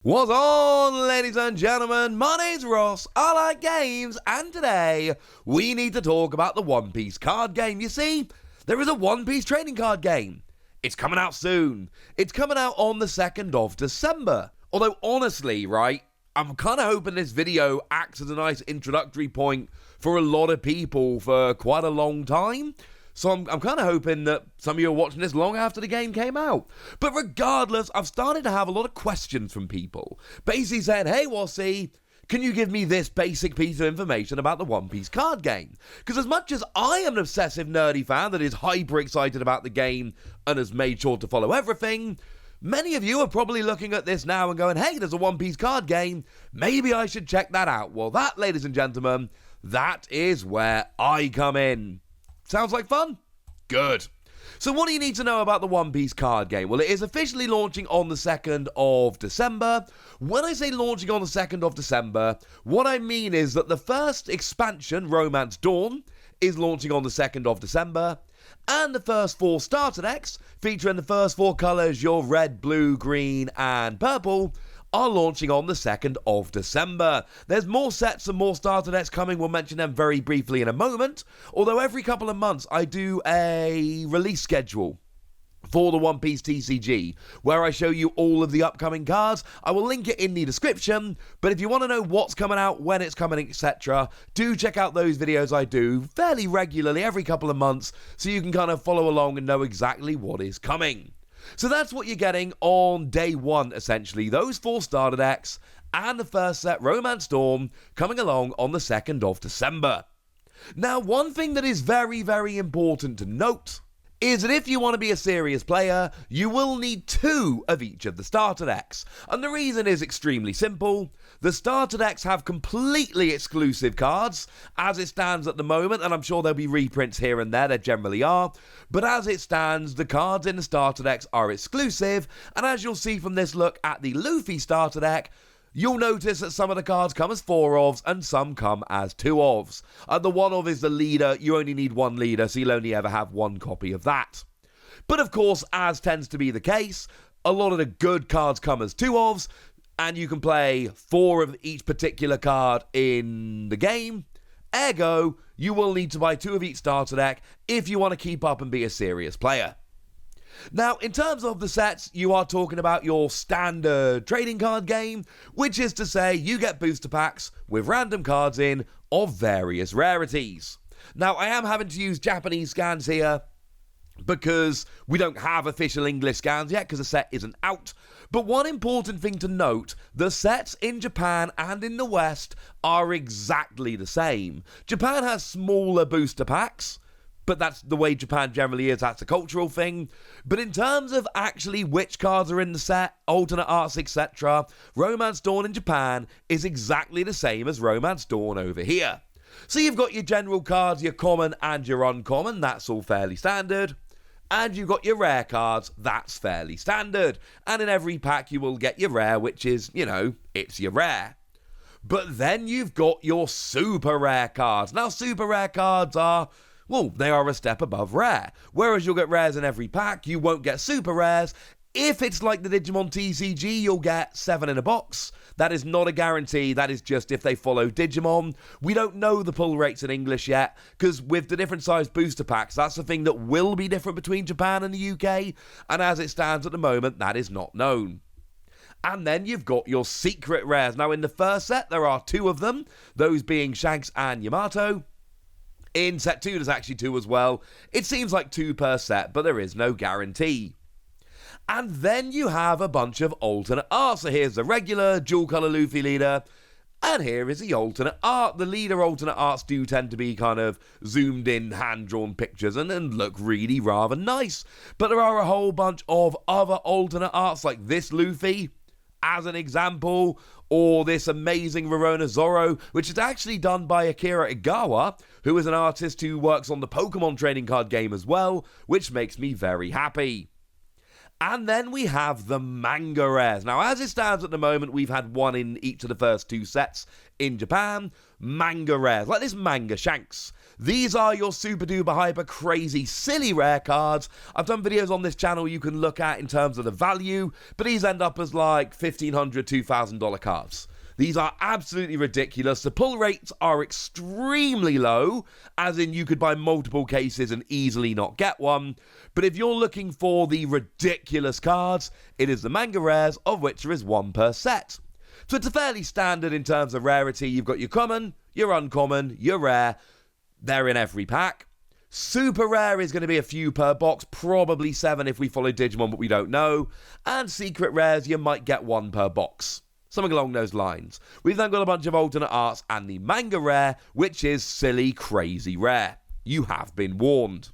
What's on, ladies and gentlemen? My name's Ross, I like games, and today we need to talk about the One Piece card game. You see, there is a One Piece trading card game. It's coming out soon. It's coming out on the 2nd of December. Although, honestly, right, I'm kind of hoping this video acts as a nice introductory point for a lot of people for quite a long time. So I'm kind of hoping that some of you are watching this long after the game came out. But regardless, I've started to have a lot of questions from people. Basically saying, hey, Wassy, can you give me this basic piece of information about the One Piece card game? Because as much as I am an obsessive nerdy fan that is hyper excited about the game and has made sure to follow everything, many of you are probably looking at this now and going, hey, there's a One Piece card game. Maybe I should check that out. Well, that, ladies and gentlemen, that is where I come in. Sounds like fun? Good. So what do you need to know about the One Piece card game? Well, it is officially launching on the 2nd of December. When I say launching on the 2nd of December, what I mean is that the first expansion, Romance Dawn, is launching on the 2nd of December. And the first 4 starter decks, featuring the first 4 colours, your red, blue, green, and purple, are launching on the 2nd of December. There's more sets and more starter decks coming. We'll mention them very briefly in a moment. Although every couple of months I do a release schedule for the One Piece TCG, where I show you all of the upcoming cards. I will link it in the description, but if you want to know what's coming out, when it's coming, etc., do check out those videos I do fairly regularly, every couple of months, so you can kind of follow along and know exactly what is coming. So that's what you're getting on day 1, essentially. Those 4 starter decks and the first set, Romance Dawn, coming along on the 2nd of December. Now, one thing that is very, very important to note is that if you want to be a serious player, you will need 2 of each of the starter decks. And the reason is extremely simple. The starter decks have completely exclusive cards, as it stands at the moment, and I'm sure there'll be reprints here and there generally are. But as it stands, the cards in the starter decks are exclusive, and as you'll see from this look at the Luffy starter deck, you'll notice that some of the cards come as 4-ofs and some come as 2-ofs. The 1-of is the leader. You only need 1 leader, so you'll only ever have 1 copy of that. But of course, as tends to be the case, a lot of the good cards come as 2-ofs, and you can play 4 of each particular card in the game. Ergo, you will need to buy 2 of each starter deck if you want to keep up and be a serious player. Now, in terms of the sets, you are talking about your standard trading card game, which is to say you get booster packs with random cards in of various rarities. Now, I am having to use Japanese scans here because we don't have official English scans yet because the set isn't out. But one important thing to note, the sets in Japan and in the West are exactly the same. Japan has smaller booster packs, but that's the way Japan generally is, that's a cultural thing. But in terms of actually which cards are in the set, alternate arts, etc., Romance Dawn in Japan is exactly the same as Romance Dawn over here. So you've got your general cards, your common and your uncommon, that's all fairly standard. And you've got your rare cards, that's fairly standard. And in every pack you will get your rare, which is, it's your rare. But then you've got your super rare cards. Now, super rare cards are, well, they are a step above rare. Whereas you'll get rares in every pack, you won't get super rares. If it's like the Digimon TCG, you'll get 7 in a box. That is not a guarantee, that is just if they follow Digimon. We don't know the pull rates in English yet, because with the different sized booster packs, that's the thing that will be different between Japan and the UK, and as it stands at the moment, that is not known. And then you've got your secret rares. Now in the first set, there are 2 of them, those being Shanks and Yamato. In set 2, there's actually 2 as well. It seems like 2 per set, but there is no guarantee. And then you have a bunch of alternate art. So here's the regular dual colour Luffy leader, and here is the alternate art. The leader alternate arts do tend to be kind of zoomed in, hand-drawn pictures and look really rather nice. But there are a whole bunch of other alternate arts, like this Luffy, as an example, or this amazing Verona Zoro, which is actually done by Akira Igawa, who is an artist who works on the Pokemon trading card game as well, which makes me very happy. And then we have the manga rares. Now, as it stands at the moment, we've had one in each of the first two sets in Japan. Manga rares, like this manga Shanks. These are your super duper hyper crazy silly rare cards. I've done videos on this channel you can look at in terms of the value, but these end up as like $1,500, $2,000 cards. These are absolutely ridiculous. The pull rates are extremely low, as in you could buy multiple cases and easily not get one. But if you're looking for the ridiculous cards, it is the manga rares, of which there is one per set. So it's a fairly standard in terms of rarity. You've got your common, your uncommon, your rare. They're in every pack. Super rare is going to be a few per box, probably 7 if we follow Digimon, but we don't know. And secret rares, you might get 1 per box. Something along those lines. We've then got a bunch of alternate arts and the manga rare, which is silly, crazy rare. You have been warned.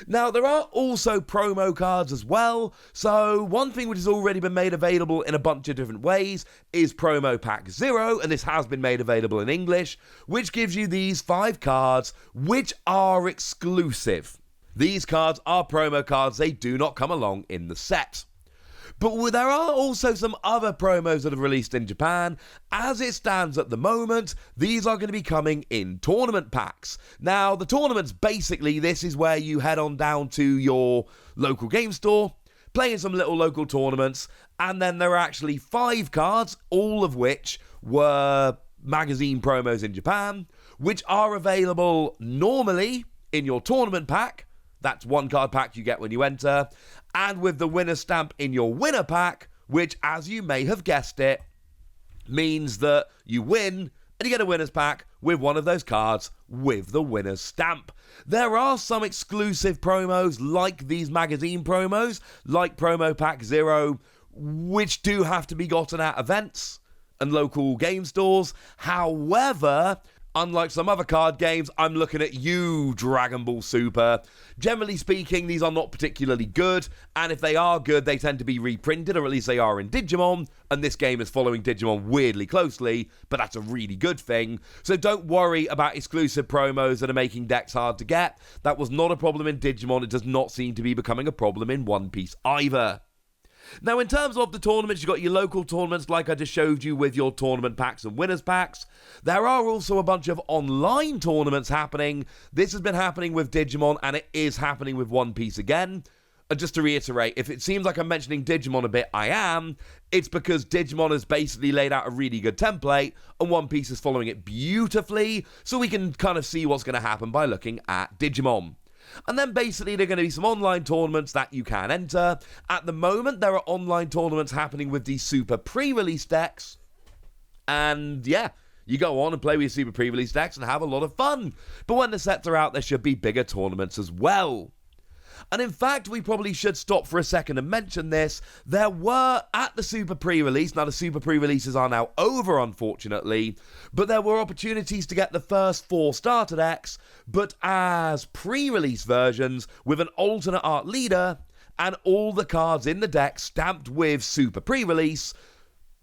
Now, there are also promo cards as well, so one thing which has already been made available in a bunch of different ways is Promo Pack 0, and this has been made available in English, which gives you these 5 cards which are exclusive. These cards are promo cards, they do not come along in the set. But there are also some other promos that have released in Japan. As it stands at the moment, these are going to be coming in tournament packs. Now, the tournaments, basically, this is where you head on down to your local game store, play in some little local tournaments, and then there are actually 5 cards, all of which were magazine promos in Japan, which are available normally in your tournament pack. That's 1 card pack you get when you enter, and with the winner stamp in your winner pack, which, as you may have guessed it, means that you win and you get a winner's pack with one of those cards with the winner's stamp. There are some exclusive promos like these magazine promos, like Promo Pack 0, which do have to be gotten at events and local game stores. However, unlike some other card games, I'm looking at you, Dragon Ball Super. Generally speaking, these are not particularly good, and if they are good, they tend to be reprinted, or at least they are in Digimon, and this game is following Digimon weirdly closely, but that's a really good thing. So don't worry about exclusive promos that are making decks hard to get. That was not a problem in Digimon. It does not seem to be becoming a problem in One Piece either. Now, in terms of the tournaments, you've got your local tournaments like I just showed you with your tournament packs and winners packs. There are also a bunch of online tournaments happening. This has been happening with Digimon, and it is happening with One Piece again. And just to reiterate, if it seems like I'm mentioning Digimon a bit, I am. It's because Digimon has basically laid out a really good template, and One Piece is following it beautifully, so we can kind of see what's going to happen by looking at Digimon. And then basically there are going to be some online tournaments that you can enter. At the moment, there are online tournaments happening with these super pre-release decks. And yeah, you go on and play with your super pre-release decks and have a lot of fun. But when the sets are out, there should be bigger tournaments as well. And in fact, we probably should stop for a second and mention this. There were, at the super pre-release, now the super pre-releases are now over, unfortunately, but there were opportunities to get the first 4 starter decks, but as pre-release versions with an alternate art leader and all the cards in the deck stamped with super pre-release.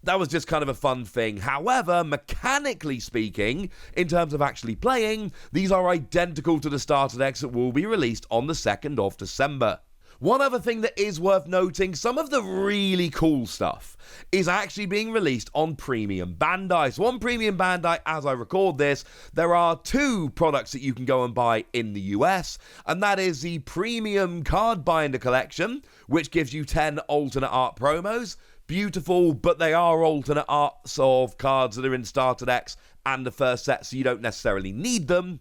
That was just kind of a fun thing. However, mechanically speaking, in terms of actually playing, these are identical to the starter decks that will be released on the 2nd of December. One other thing that is worth noting, some of the really cool stuff is actually being released on Premium Bandai. So on Premium Bandai, as I record this, there are 2 products that you can go and buy in the US, and that is the Premium Card Binder Collection, which gives you 10 alternate art promos. Beautiful, but they are alternate arts of cards that are in starter decks and the first set, so you don't necessarily need them.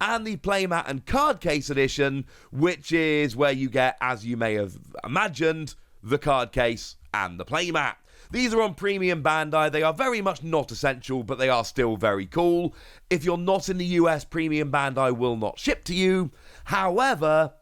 And the Playmat and Card Case Edition, which is where you get, as you may have imagined, the card case and the playmat. These are on Premium Bandai. They are very much not essential, but they are still very cool. If you're not in the US, Premium Bandai will not ship to you. However,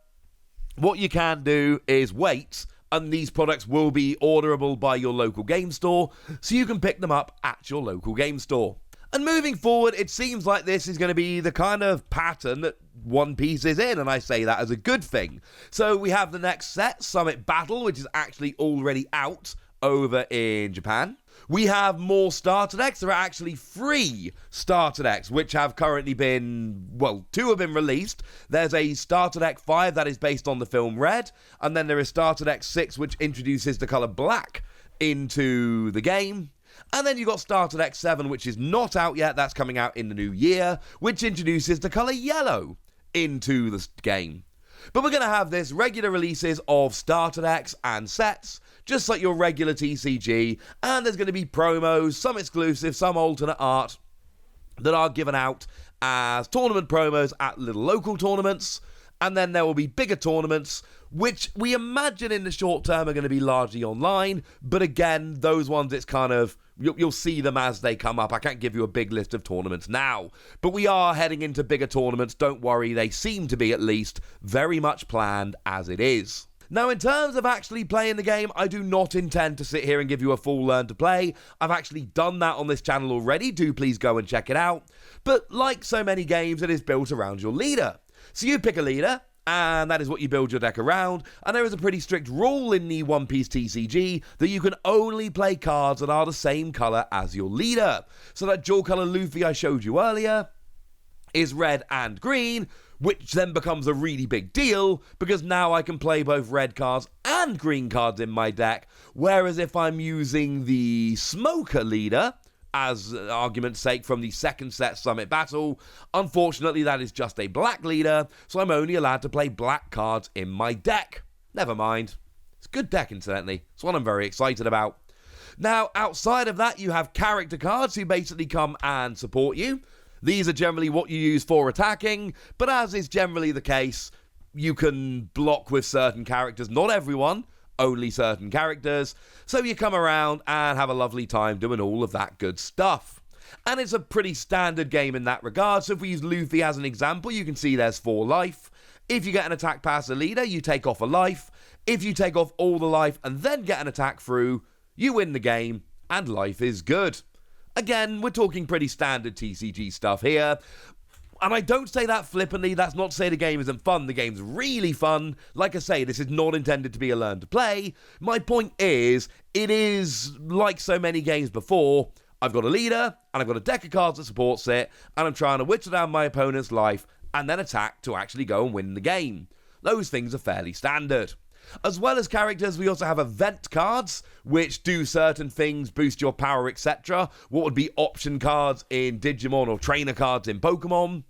what you can do is wait, and these products will be orderable by your local game store, so you can pick them up at your local game store. And moving forward, it seems like this is going to be the kind of pattern that One Piece is in, and I say that as a good thing. So we have the next set, Summit Battle, which is actually already out over in Japan. We have more starter decks. There are actually 3 starter decks, which have currently been, well, 2 have been released. There's a starter deck 5 that is based on the film Red, and then there is starter deck 6, which introduces the colour black into the game. And then you've got starter deck 7, which is not out yet. That's coming out in the new year, which introduces the colour yellow into the game. But we're going to have this regular releases of starter decks and sets, just like your regular TCG, and there's going to be promos, some exclusive, some alternate art that are given out as tournament promos at little local tournaments, and then there will be bigger tournaments, which we imagine in the short term are going to be largely online, but again, those ones it's kind of, you'll see them as they come up. I can't give you a big list of tournaments now, but we are heading into bigger tournaments, don't worry, they seem to be at least very much planned as it is. Now, in terms of actually playing the game, I do not intend to sit here and give you a full learn to play. I've actually done that on this channel already. Do please go and check it out. But like so many games, it is built around your leader. So you pick a leader, and that is what you build your deck around. And there is a pretty strict rule in the One Piece TCG that you can only play cards that are the same colour as your leader. So that dual colour Luffy I showed you earlier is red and green, which then becomes a really big deal because now I can play both red cards and green cards in my deck, whereas if I'm using the Smoker leader, as argument's sake, from the second set Summit Battle, unfortunately that is just a black leader, so I'm only allowed to play black cards in my deck. Never mind. It's a good deck, incidentally. It's one I'm very excited about. Now, outside of that, you have character cards who basically come and support you. These are generally what you use for attacking, but as is generally the case, you can block with certain characters. Not everyone, only certain characters. So you come around and have a lovely time doing all of that good stuff. And it's a pretty standard game in that regard. So if we use Luffy as an example, you can see there's 4 life. If you get an attack past the leader, you take off a life. If you take off all the life and then get an attack through, you win the game and life is good. Again, we're talking pretty standard TCG stuff here. And I don't say that flippantly. That's not to say the game isn't fun. The game's really fun. Like I say, this is not intended to be a learn to play. My point is, it is like so many games before. I've got a leader, and I've got a deck of cards that supports it, and I'm trying to whittle down my opponent's life, and then attack to actually go and win the game. Those things are fairly standard. As well as characters, we also have event cards, which do certain things, boost your power, etc. What would be option cards in Digimon or trainer cards in Pokemon.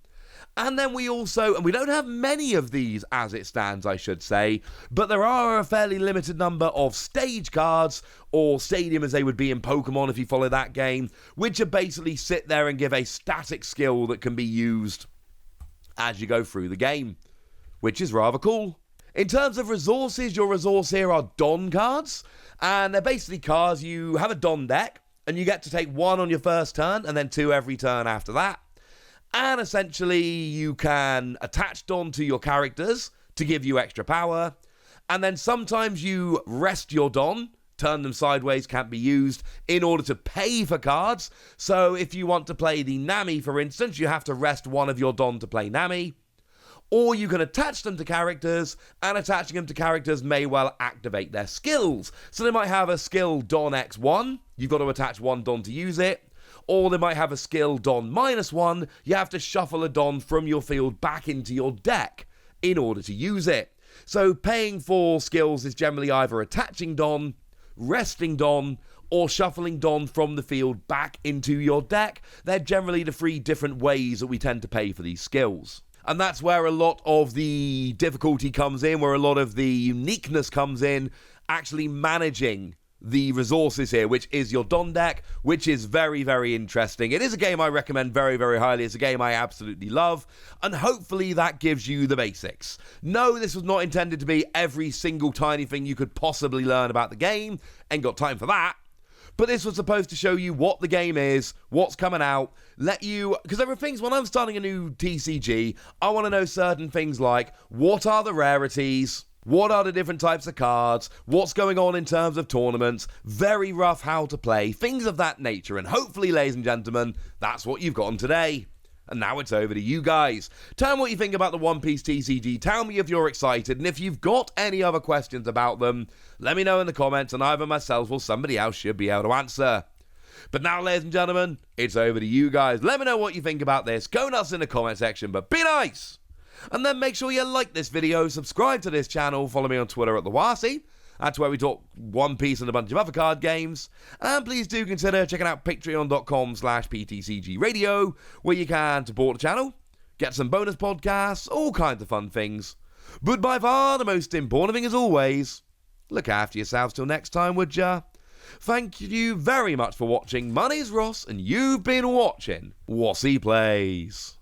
And then we also, and we don't have many of these as it stands, I should say, but there are a fairly limited number of stage cards, or stadium as they would be in Pokemon if you follow that game, which are basically sit there and give a static skill that can be used as you go through the game, which is rather cool. In terms of resources, your resource here are Don cards, and they're basically cards. You have a Don deck, and you get to take 1 on your first turn, and then 2 every turn after that. And essentially, you can attach Don to your characters to give you extra power, and then sometimes you rest your Don, turn them sideways, can't be used, in order to pay for cards. So if you want to play the Nami, for instance, you have to rest one of your Don to play Nami. Or you can attach them to characters, and attaching them to characters may well activate their skills. So they might have a skill Don X1, you've got to attach 1 Don to use it. Or they might have a skill Don -1, you have to shuffle a Don from your field back into your deck in order to use it. So paying for skills is generally either attaching Don, resting Don, or shuffling Don from the field back into your deck. They're generally the 3 different ways that we tend to pay for these skills. And that's where a lot of the difficulty comes in, where a lot of the uniqueness comes in, actually managing the resources here, which is your Don deck, which is very, very interesting. It is a game I recommend very, very highly. It's a game I absolutely love, and hopefully that gives you the basics. No, this was not intended to be every single tiny thing you could possibly learn about the game. Ain't got time for that. But this was supposed to show you what the game is, what's coming out, let you... Because there are things, when I'm starting a new TCG, I want to know certain things like, what are the rarities? What are the different types of cards? What's going on in terms of tournaments? Very rough how to play, things of that nature. And hopefully, ladies and gentlemen, that's what you've gotten today. And now it's over to you guys. Tell me what you think about the One Piece TCG. Tell me if you're excited. And if you've got any other questions about them, let me know in the comments, and either myself or somebody else should be able to answer. But now, ladies and gentlemen, it's over to you guys. Let me know what you think about this. Go nuts in the comment section, but be nice! And then make sure you like this video, subscribe to this channel, follow me on Twitter at TheWasi. That's where we talk One Piece and a bunch of other card games. And please do consider checking out patreon.com/PTCG Radio, where you can support the channel, get some bonus podcasts, all kinds of fun things. But by far the most important thing, as always, look after yourselves till next time, would ya? Thank you very much for watching. My name's Ross, and you've been watching Wasi Plays.